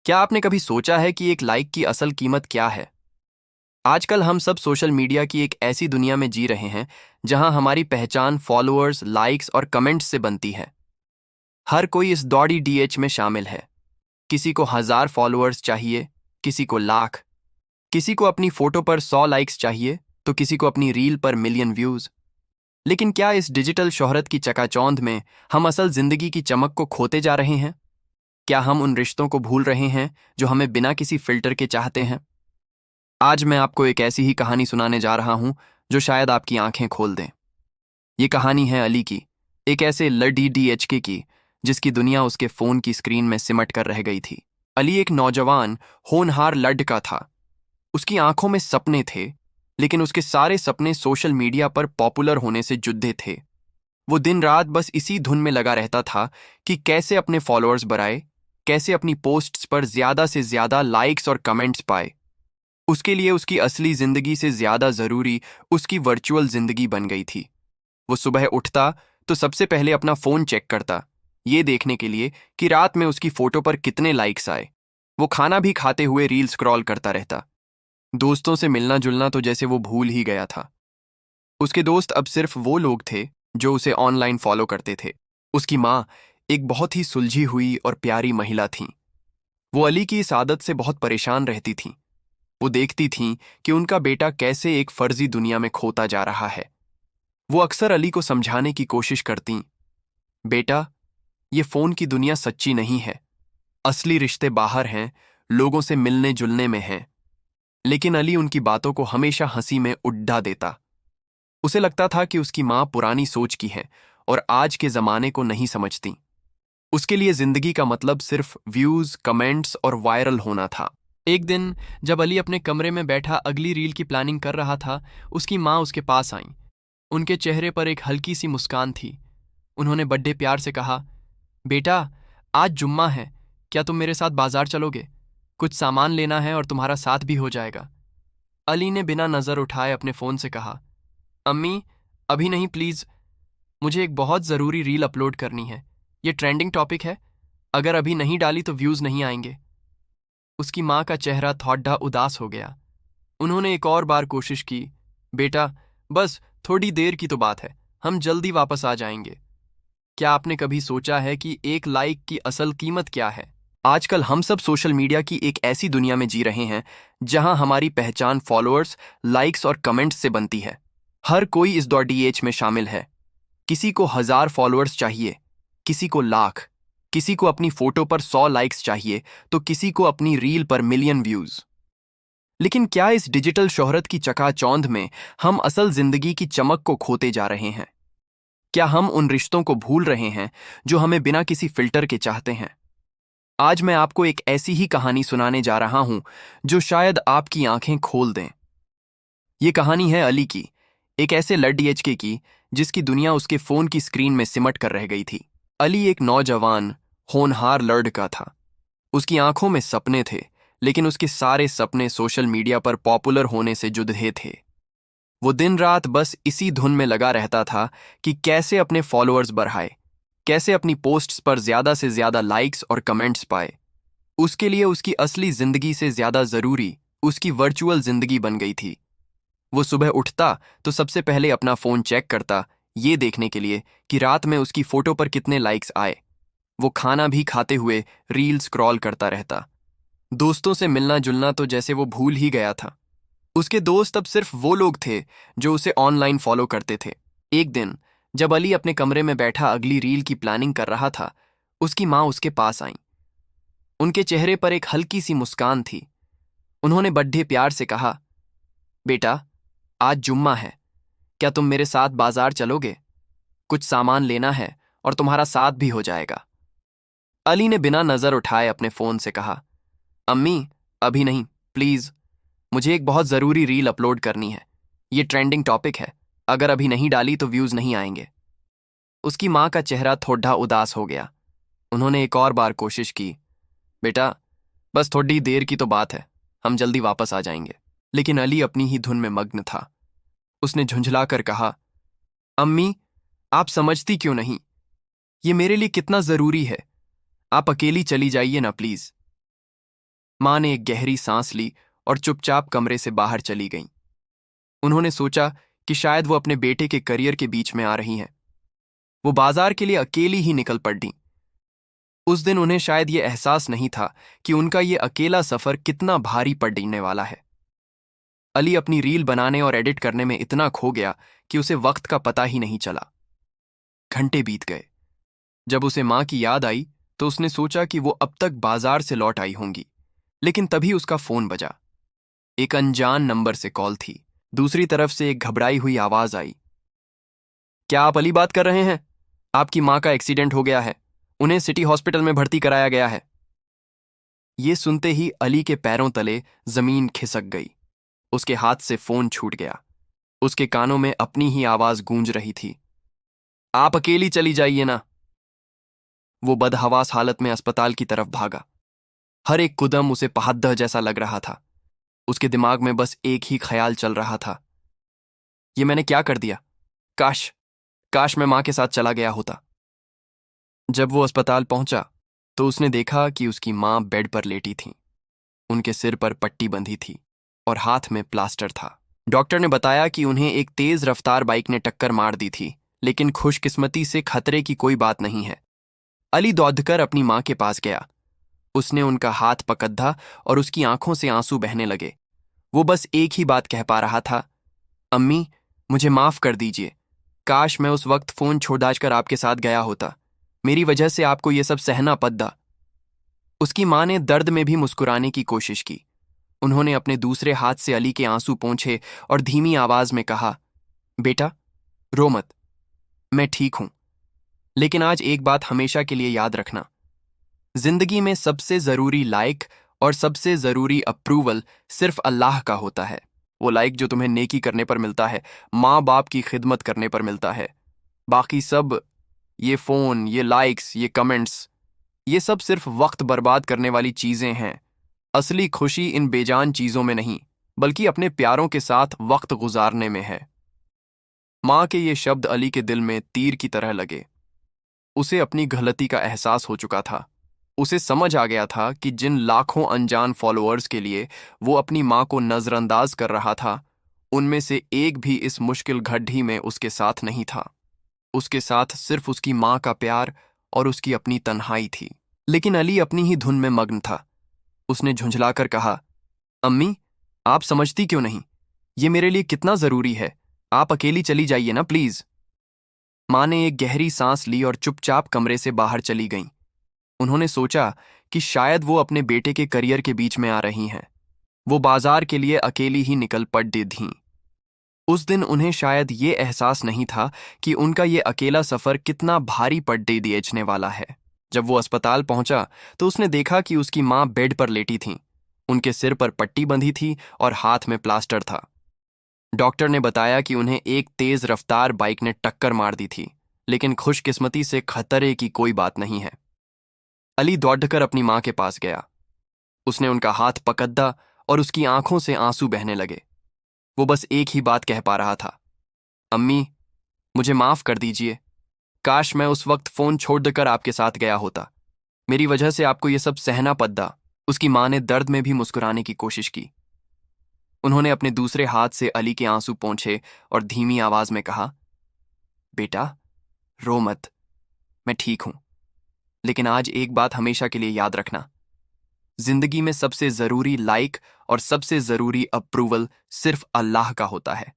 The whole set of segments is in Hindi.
क्या आपने कभी सोचा है कि एक लाइक की असल कीमत क्या है? आजकल हम सब सोशल मीडिया की एक ऐसी दुनिया में जी रहे हैं जहां हमारी पहचान फॉलोअर्स, लाइक्स और कमेंट्स से बनती है। हर कोई इस दौड़ी डीएच में शामिल है। किसी को 1,000 फॉलोअर्स चाहिए, किसी को लाख, किसी को अपनी फोटो पर 100 लाइक्स चाहिए, तो किसी को अपनी रील पर मिलियन व्यूज। लेकिन क्या इस डिजिटल शोहरत की चकाचौंध में हम असल जिंदगी की चमक को खोते जा रहे हैं? क्या हम उन रिश्तों को भूल रहे हैं जो हमें बिना किसी फिल्टर के चाहते हैं? आज मैं आपको एक ऐसी ही कहानी सुनाने जा रहा हूं जो शायद आपकी आंखें खोल दें। ये कहानी है अली की, एक ऐसे लड़ी डीएचके की जिसकी दुनिया उसके फोन की स्क्रीन में सिमट कर रह गई थी। अली एक नौजवान, होनहार लड़का था। उसकी आंखों में सपने थे, लेकिन उसके सारे सपने सोशल मीडिया पर पॉपुलर होने से जुद्धे थे। वो दिन रात बस इसी धुन में लगा रहता था कि कैसे अपने फॉलोअर्स बढ़ाए, कैसे अपनी पोस्ट्स पर ज्यादा से ज्यादा लाइक्स और कमेंट्स पाए। उसके लिए उसकी असली जिंदगी से ज्यादा जरूरी उसकी वर्चुअल जिंदगी बन गई थी। वो सुबह उठता तो सबसे पहले अपना फोन चेक करता, ये देखने के लिए कि रात में उसकी फोटो पर कितने लाइक्स आए। वो खाना भी खाते हुए रील स्क्रॉल करता रहता। दोस्तों से मिलना जुलना तो जैसे वो भूल ही गया था। उसके दोस्त अब सिर्फ वो लोग थे जो उसे ऑनलाइन फॉलो करते थे। उसकी माँ एक बहुत ही सुलझी हुई और प्यारी महिला थी। वो अली की इस आदत से बहुत परेशान रहती थी। वो देखती थीं कि उनका बेटा कैसे एक फर्जी दुनिया में खोता जा रहा है। वो अक्सर अली को समझाने की कोशिश करतीं, बेटा, ये फोन की दुनिया सच्ची नहीं है। असली रिश्ते बाहर हैं, लोगों से मिलने जुलने में हैं। लेकिन अली उनकी बातों को हमेशा हंसी में उड़ा देता। उसे लगता था कि उसकी माँ पुरानी सोच की है और आज के जमाने को नहीं समझती। उसके लिए जिंदगी का मतलब सिर्फ व्यूज, कमेंट्स और वायरल होना था। एक दिन जब अली अपने कमरे में बैठा अगली रील की प्लानिंग कर रहा था, उसकी माँ उसके पास आई। उनके चेहरे पर एक हल्की सी मुस्कान थी। उन्होंने बड़े प्यार से कहा, बेटा, आज जुम्मा है, क्या तुम मेरे साथ बाजार चलोगे? कुछ सामान लेना है और तुम्हारा साथ भी हो जाएगा। अली ने बिना नजर उठाए अपने फोन से कहा, अम्मी, अभी नहीं प्लीज, मुझे एक बहुत जरूरी रील अपलोड करनी है। ये ट्रेंडिंग टॉपिक है, अगर अभी नहीं डाली तो व्यूज नहीं आएंगे। उसकी माँ का चेहरा थोड़ा उदास हो गया। उन्होंने एक और बार कोशिश की, बेटा, बस थोड़ी देर की तो बात है, हम जल्दी वापस आ जाएंगे। क्या आपने कभी सोचा है कि एक लाइक की असल कीमत क्या है? आजकल हम सब सोशल मीडिया की एक ऐसी दुनिया में जी रहे हैं जहां हमारी पहचान फॉलोअर्स, लाइक्स और कमेंट्स से बनती है। हर कोई इस दौड़ी एज में शामिल है। किसी को 1,000 फॉलोअर्स चाहिए, किसी को लाख, किसी को अपनी फोटो पर 100 लाइक्स चाहिए, तो किसी को अपनी रील पर मिलियन व्यूज। लेकिन क्या इस डिजिटल शोहरत की चकाचौंध में हम असल जिंदगी की चमक को खोते जा रहे हैं? क्या हम उन रिश्तों को भूल रहे हैं जो हमें बिना किसी फिल्टर के चाहते हैं? आज मैं आपको एक ऐसी ही कहानी सुनाने जा रहा हूं जो शायद आपकी आंखें खोल दें। ये कहानी है अली की, एक ऐसे लड़के की जिसकी दुनिया उसके फोन की स्क्रीन में सिमट कर रह गई थी। अली एक नौजवान, होनहार लड़का था। उसकी आंखों में सपने थे, लेकिन उसके सारे सपने सोशल मीडिया पर पॉपुलर होने से जुद्धे थे। वो दिन रात बस इसी धुन में लगा रहता था कि कैसे अपने फॉलोअर्स बढ़ाए, कैसे अपनी पोस्ट्स पर ज्यादा से ज्यादा लाइक्स और कमेंट्स पाए। उसके लिए उसकी असली जिंदगी से ज्यादा जरूरी उसकी वर्चुअल जिंदगी बन गई थी। वो सुबह उठता तो सबसे पहले अपना फोन चेक करता, ये देखने के लिए कि रात में उसकी फोटो पर कितने लाइक्स आए। वो खाना भी खाते हुए रील स्क्रॉल करता रहता। दोस्तों से मिलना जुलना तो जैसे वो भूल ही गया था। उसके दोस्त अब सिर्फ वो लोग थे जो उसे ऑनलाइन फॉलो करते थे। एक दिन जब अली अपने कमरे में बैठा अगली रील की प्लानिंग कर रहा था, उसकी माँ उसके पास आई। उनके चेहरे पर एक हल्की सी मुस्कान थी। उन्होंने बड्ढे प्यार से कहा, बेटा, आज जुम्मा है, क्या तुम मेरे साथ बाजार चलोगे? कुछ सामान लेना है और तुम्हारा साथ भी हो जाएगा। अली ने बिना नजर उठाए अपने फोन से कहा, अम्मी, अभी नहीं प्लीज, मुझे एक बहुत जरूरी रील अपलोड करनी है। ये ट्रेंडिंग टॉपिक है, अगर अभी नहीं डाली तो व्यूज नहीं आएंगे। उसकी माँ का चेहरा थोड़ा उदास हो गया। उन्होंने एक और बार कोशिश की, बेटा, बस थोड़ी देर की तो बात है, हम जल्दी वापस आ जाएंगे। लेकिन अली अपनी ही धुन में मग्न था। उसने झुंझलाकर कहा, अम्मी, आप समझती क्यों नहीं? ये मेरे लिए कितना जरूरी है। आप अकेली चली जाइए ना प्लीज। माँ ने एक गहरी सांस ली और चुपचाप कमरे से बाहर चली गईं। उन्होंने सोचा कि शायद वो अपने बेटे के करियर के बीच में आ रही हैं। वो बाजार के लिए अकेली ही निकल पड़ी। उस दिन उन्हें शायद ये एहसास नहीं था कि उनका ये अकेला सफर कितना भारी पड़ने वाला है। अली अपनी रील बनाने और एडिट करने में इतना खो गया कि उसे वक्त का पता ही नहीं चला। घंटे बीत गए। जब उसे माँ की याद आई तो उसने सोचा कि वो अब तक बाजार से लौट आई होंगी, लेकिन तभी उसका फोन बजा। एक अनजान नंबर से कॉल थी। दूसरी तरफ से एक घबराई हुई आवाज आई। क्या आप अली बात कर रहे हैं? आपकी माँ का एक्सीडेंट हो गया है, उन्हें सिटी हॉस्पिटल में भर्ती कराया गया है। ये सुनते ही अली के पैरों तले जमीन खिसक गई। उसके हाथ से फोन छूट गया। उसके कानों में अपनी ही आवाज गूंज रही थी। आप अकेली चली जाइए ना। वो बदहवास हालत में अस्पताल की तरफ भागा। हर एक कदम उसे पहाड़ जैसा लग रहा था। उसके दिमाग में बस एक ही ख्याल चल रहा था, ये मैंने क्या कर दिया? काश काश मैं मां के साथ चला गया होता। जब वो अस्पताल पहुंचा तो उसने देखा कि उसकी मां बेड पर लेटी थी। उनके सिर पर पट्टी बंधी थी और हाथ में प्लास्टर था। डॉक्टर ने बताया कि उन्हें एक तेज रफ्तार बाइक ने टक्कर मार दी थी, लेकिन खुशकिस्मती से खतरे की कोई बात नहीं है। अली दौड़कर अपनी मां के पास गया। उसने उनका हाथ पकड़ा और उसकी आंखों से आंसू बहने लगे। वो बस एक ही बात कह पा रहा था, अम्मी, मुझे माफ कर दीजिए। काश मैं उस वक्त फोन छोड़कर आपके साथ गया होता। मेरी वजह से आपको ये सब सहना पड़ा। उसकी मां ने दर्द में भी मुस्कुराने की कोशिश की। उन्होंने अपने दूसरे हाथ से अली के आंसू पोंछे और धीमी आवाज में कहा, बेटा, रो मत, मैं ठीक हूं। लेकिन आज एक बात हमेशा के लिए याद रखना, जिंदगी में सबसे जरूरी लाइक और सबसे जरूरी अप्रूवल सिर्फ अल्लाह का होता है। वो लाइक जो तुम्हें नेकी करने पर मिलता है, माँ बाप की खिदमत करने पर मिलता है। बाकी सब, ये फोन, ये लाइक्स, ये कमेंट्स, ये सब सिर्फ वक्त बर्बाद करने वाली चीजें हैं। असली खुशी इन बेजान चीजों में नहीं, बल्कि अपने प्यारों के साथ वक्त गुजारने में है। माँ के ये शब्द अली के दिल में तीर की तरह लगे। उसे अपनी गलती का एहसास हो चुका था। उसे समझ आ गया था कि जिन लाखों अनजान फॉलोअर्स के लिए वो अपनी माँ को नजरअंदाज कर रहा था, उनमें से एक भी इस मुश्किल घड़ी में उसके साथ नहीं था। उसके साथ सिर्फ उसकी माँ का प्यार और उसकी अपनी तन्हाई थी। लेकिन अली अपनी ही धुन में मग्न था। उसने झुंझलाकर कहा, अम्मी, आप समझती क्यों नहीं? ये मेरे लिए कितना जरूरी है। आप अकेली चली जाइए ना प्लीज। माँ ने एक गहरी सांस ली और चुपचाप कमरे से बाहर चली गईं। उन्होंने सोचा कि शायद वो अपने बेटे के करियर के बीच में आ रही हैं। वो बाजार के लिए अकेली ही निकल पड़ी थीं। उस दिन उन्हें शायद ये एहसास नहीं था कि उनका ये अकेला सफर कितना भारी पड़ने वाला है। जब वो अस्पताल पहुंचा तो उसने देखा कि उसकी माँ बेड पर लेटी थीं। उनके सिर पर पट्टी बंधी थी और हाथ में प्लास्टर था। डॉक्टर ने बताया कि उन्हें एक तेज रफ्तार बाइक ने टक्कर मार दी थी, लेकिन खुशकिस्मती से खतरे की कोई बात नहीं है। अली दौड़कर अपनी माँ के पास गया। उसने उनका हाथ पकड़ा और उसकी आंखों से आंसू बहने लगे। वो बस एक ही बात कह पा रहा था, अम्मी, मुझे माफ कर दीजिए। काश मैं उस वक्त फोन छोड़कर आपके साथ गया होता। मेरी वजह से आपको ये सब सहना पड़ा। उसकी माँ ने दर्द में भी मुस्कुराने की कोशिश की। उन्होंने अपने दूसरे हाथ से अली के आंसू पोंछे और धीमी आवाज में कहा, बेटा, रो मत, मैं ठीक हूं। लेकिन आज एक बात हमेशा के लिए याद रखना, जिंदगी में सबसे जरूरी लाइक और सबसे जरूरी अप्रूवल सिर्फ अल्लाह का होता है।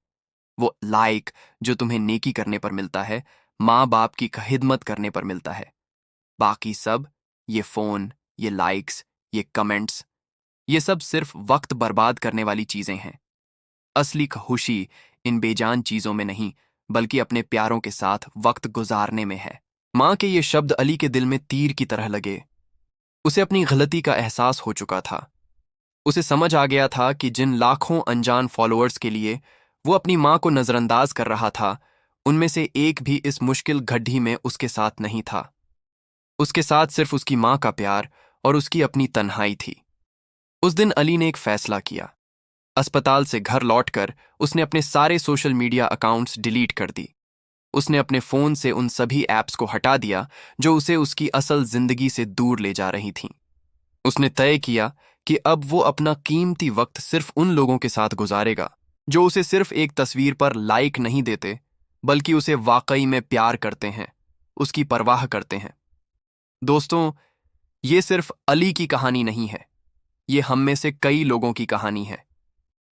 वो लाइक जो तुम्हें नेकी करने पर मिलता है, माँ बाप की खिदमत करने पर मिलता है। बाकी सब, ये फोन, ये लाइक्स, ये कमेंट्स, ये सब सिर्फ वक्त बर्बाद करने वाली चीजें हैं। असली खुशी इन बेजान चीजों में नहीं, बल्कि अपने प्यारों के साथ वक्त गुजारने में है। माँ के ये शब्द अली के दिल में तीर की तरह लगे। उसे अपनी गलती का एहसास हो चुका था। उसे समझ आ गया था कि जिन लाखों अनजान फॉलोअर्स के लिए वो अपनी माँ को नजरअंदाज कर रहा था, उनमें से एक भी इस मुश्किल घड़ी में उसके साथ नहीं था। उसके साथ सिर्फ उसकी माँ का प्यार और उसकी अपनी तन्हाई थी। उस दिन अली ने एक फैसला किया। अस्पताल से घर लौटकर उसने अपने सारे सोशल मीडिया अकाउंट्स डिलीट कर दी। उसने अपने फोन से उन सभी ऐप्स को हटा दिया जो उसे उसकी असल जिंदगी से दूर ले जा रही थीं। उसने तय किया कि अब वो अपना कीमती वक्त सिर्फ उन लोगों के साथ गुजारेगा जो उसे सिर्फ एक तस्वीर पर लाइक नहीं देते, बल्कि उसे वाकई में प्यार करते हैं, उसकी परवाह करते हैं। दोस्तों, ये सिर्फ अली की कहानी नहीं है, ये हम में से कई लोगों की कहानी है।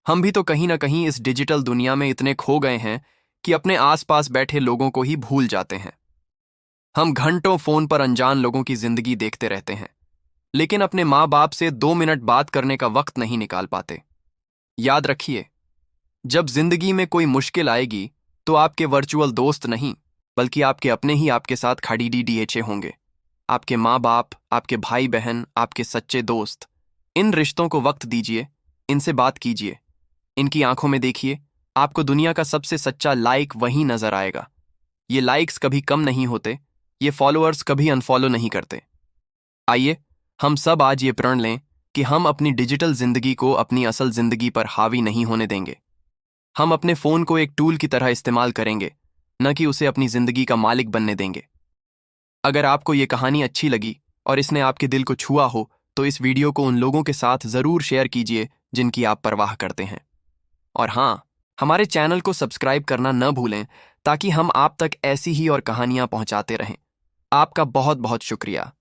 हम भी तो कहीं ना कहीं इस डिजिटल दुनिया में इतने खो गए हैं कि अपने आसपास बैठे लोगों को ही भूल जाते हैं। हम घंटों फोन पर अनजान लोगों की जिंदगी देखते रहते हैं, लेकिन अपने माँ बाप से 2 मिनट बात करने का वक्त नहीं निकाल पाते। याद रखिए, जब जिंदगी में कोई मुश्किल आएगी तो आपके वर्चुअल दोस्त नहीं, बल्कि आपके अपने ही आपके साथ खड़ी डीडीएचए होंगे। आपके माँ बाप, आपके भाई बहन, आपके सच्चे दोस्त। इन रिश्तों को वक्त दीजिए, इनसे बात कीजिए, इनकी आंखों में देखिए। आपको दुनिया का सबसे सच्चा लाइक वहीं नजर आएगा। ये लाइक्स कभी कम नहीं होते, ये फॉलोअर्स कभी अनफॉलो नहीं करते। आइए हम सब आज ये प्रण लें कि हम अपनी डिजिटल जिंदगी को अपनी असल जिंदगी पर हावी नहीं होने देंगे। हम अपने फोन को एक टूल की तरह इस्तेमाल करेंगे, न कि उसे अपनी जिंदगी का मालिक बनने देंगे। अगर आपको ये कहानी अच्छी लगी और इसने आपके दिल को छुआ हो, तो इस वीडियो को उन लोगों के साथ जरूर शेयर कीजिए जिनकी आप परवाह करते हैं। और हाँ, हमारे चैनल को सब्सक्राइब करना न भूलें, ताकि हम आप तक ऐसी ही और कहानियां पहुंचाते रहें। आपका बहुत बहुत शुक्रिया।